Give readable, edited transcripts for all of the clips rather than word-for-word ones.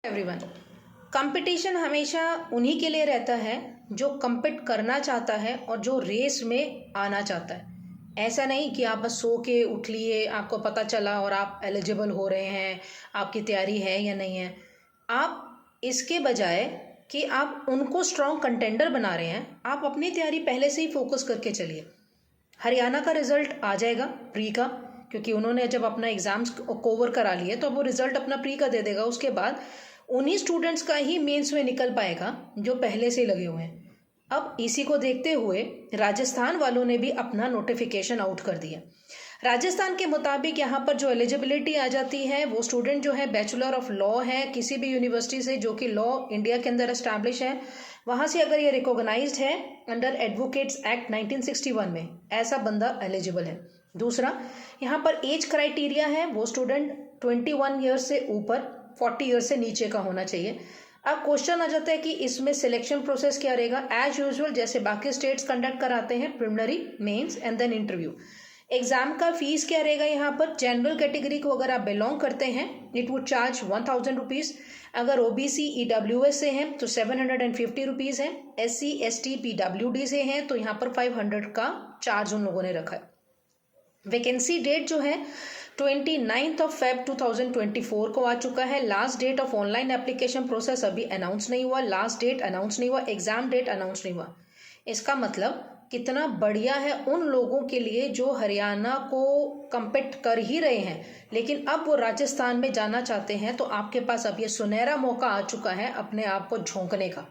Everyone, competition हमेशा उन्हीं के लिए रहता है जो compete करना चाहता है और जो रेस में आना चाहता है। ऐसा नहीं कि आप बस सो के उठ लिए, आपको पता चला और आप एलिजिबल हो रहे हैं, आपकी तैयारी है या नहीं है। आप इसके बजाय कि आप उनको स्ट्रॉन्ग कंटेंडर बना रहे हैं, आप अपनी तैयारी पहले से ही फोकस करके चलिए। हरियाणा का रिजल्ट आ जाएगा प्री का, क्योंकि उन्होंने जब अपना एग्जाम्स कवर करा लिए तो अब वो रिजल्ट अपना प्री का दे देगा। उसके बाद उन्हीं स्टूडेंट्स का ही मेंस में निकल पाएगा जो पहले से लगे हुए हैं। अब इसी को देखते हुए राजस्थान वालों ने भी अपना नोटिफिकेशन आउट कर दिया। राजस्थान के मुताबिक यहाँ पर जो एलिजिबिलिटी आ जाती है वो स्टूडेंट जो है बैचलर ऑफ लॉ है किसी भी यूनिवर्सिटी से जो कि लॉ इंडिया के अंदर एस्टैब्लिश है, वहाँ से अगर ये रिकॉग्नाइज्ड है अंडर एडवोकेट्स एक्ट 1961 में, ऐसा बंदा एलिजिबल है। दूसरा, यहाँ पर एज क्राइटेरिया है वो स्टूडेंट 21 ईयर्स से ऊपर 40 ईयर्स से नीचे का होना चाहिए। अब क्वेश्चन आ जाता है कि इसमें सिलेक्शन प्रोसेस क्या रहेगा। एज यूजुअल जैसे बाकी स्टेट्स कंडक्ट कराते हैं, preliminary, mains and then interview. Exam का फीस क्या रहेगा यहाँ पर। जनरल कैटेगरी को अगर आप बिलोंग करते हैं इट वुड चार्ज 1000 रुपीज़। अगर ओबीसी ईडब्ल्यूएस से हैं तो 750 रुपीज़ है। SC ST PWD से हैं तो यहाँ पर 500 का चार्ज उन लोगों ने रखा है। वैकेंसी डेट जो है 29 Feb 2024 को आ चुका है। Last date of online application process अभी अनाउंस नहीं हुआ, लास्ट डेट अनाउंस नहीं हुआ, एग्जाम डेट अनाउंस नहीं हुआ। इसका मतलब कितना बढ़िया है उन लोगों के लिए जो हरियाणा को कम्पीट कर ही रहे हैं लेकिन अब वो राजस्थान में जाना चाहते हैं, तो आपके पास अब ये सुनहरा मौका आ चुका है अपने आप को झोंकने का।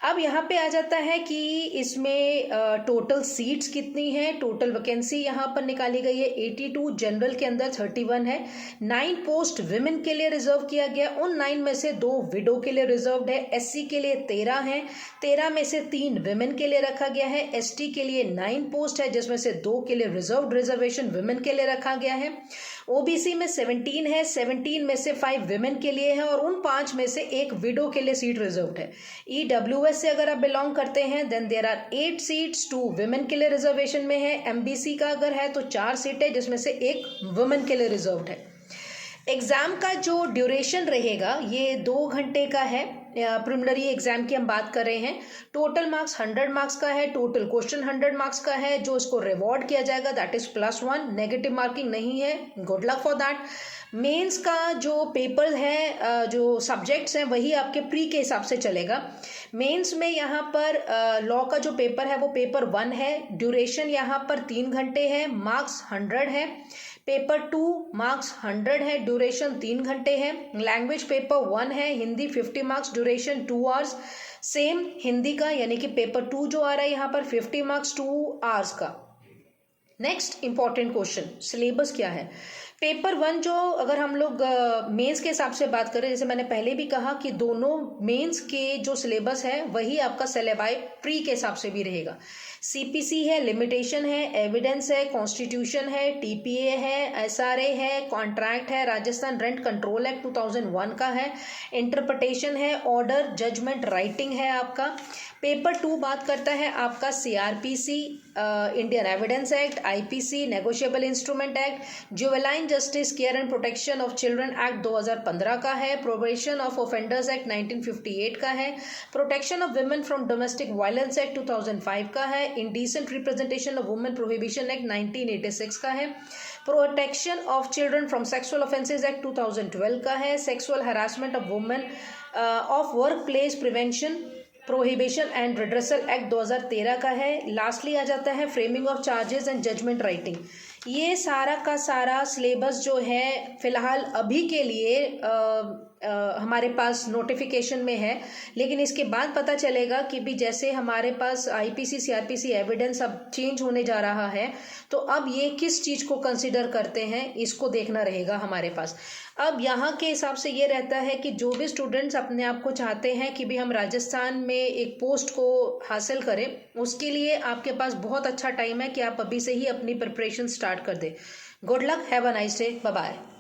अब यहाँ पे आ जाता है कि इसमें टोटल सीट्स कितनी है। टोटल वैकेंसी यहाँ पर निकाली गई है 82, जनरल के अंदर 31 है। 9 पोस्ट विमेन के लिए रिजर्व किया गया, उन 9 में से 2 विडो के लिए रिजर्व्ड है। SC के लिए 13 है, 13 में से 3 विमेन के लिए रखा गया है। ST के लिए 9 पोस्ट है जिसमें से 2 के लिए रिजर्व्ड रिजर्वेशन विमेन के लिए रखा गया है। OBC में 17 है, 17 में से 5 विमेन के लिए है और उन 5 में से 1 विडो के लिए सीट रिजर्व्ड है। EWS से अगर आप बिलोंग करते हैं then there are 8 seats, 2 women के लिए रिजर्वेशन में है। MBC का अगर है तो 4 सीट है जिसमें से 1 वुमेन के लिए रिजर्व्ड है। एग्जाम का जो ड्यूरेशन रहेगा ये 2 घंटे का है। प्रिलिमिनरी एग्जाम की हम बात कर रहे हैं। टोटल मार्क्स 100 मार्क्स का है, टोटल क्वेश्चन 100 मार्क्स का है। जो इसको रिवॉर्ड किया जाएगा दैट इज +1, नेगेटिव मार्किंग नहीं है, good luck for that. Mains का जो पेपर है, जो सब्जेक्ट्स हैं वही आपके प्री के हिसाब से चलेगा। मेंस में यहाँ पर लॉ का जो पेपर है वो पेपर 1 है, ड्यूरेशन यहाँ पर 3 घंटे है, मार्क्स 100 है। पेपर 2 मार्क्स 100 है, ड्यूरेशन 3 घंटे है। लैंग्वेज पेपर 1 है, Hindi 50 marks, duration 2 hours. Same Hindi का यानी कि पेपर 2 जो आ रहा है यहाँ पर 50 मार्क्स 2 आवर्स का। नेक्स्ट इंपॉर्टेंट क्वेश्चन, सिलेबस क्या है। पेपर 1 जो अगर हम लोग मेंस के हिसाब से बात करें, जैसे मैंने पहले भी कहा कि दोनों मेंस के जो सिलेबस है वही आपका सिलेबाई प्री के हिसाब से भी रहेगा। CPC है, लिमिटेशन है, एविडेंस है, कॉन्स्टिट्यूशन है, TPA है, SRA है, कॉन्ट्रैक्ट है, राजस्थान रेंट कंट्रोल एक्ट 2001 का है, इंटरप्रिटेशन है, ऑर्डर, जजमेंट, राइटिंग है आपका। पेपर 2 बात करता है आपका CRPC, Indian evidence act, IPC, negotiable instrument act, juvenile justice care and protection of children act 2015 का है, प्रोबेशन ऑफ ऑफेंडर्स एक्ट 1958 का है, protection of women from domestic violence act 2005 का है, indecent representation of women prohibition act 1986 का है, protection of children from sexual offences act 2012 का है, sexual harassment of women of work place prevention prohibition and redressal act 2013 का है। Lastly आ जाता है framing of charges and judgement writing. ये सारा का सारा सिलेबस जो है फिलहाल अभी के लिए हमारे पास नोटिफिकेशन में है, लेकिन इसके बाद पता चलेगा कि भी जैसे हमारे पास IPC CRPC एविडेंस अब चेंज होने जा रहा है तो अब ये किस चीज़ को कंसिडर करते हैं इसको देखना रहेगा हमारे पास। अब यहाँ के हिसाब से ये रहता है कि जो भी स्टूडेंट्स अपने आप को चाहते हैं कि भी हम राजस्थान में एक पोस्ट को हासिल करें, उसके लिए आपके पास बहुत अच्छा टाइम है कि आप अभी से ही अपनी प्रिपरेशन स्टार्ट कर दें। Good luck, have a nice day, bye bye.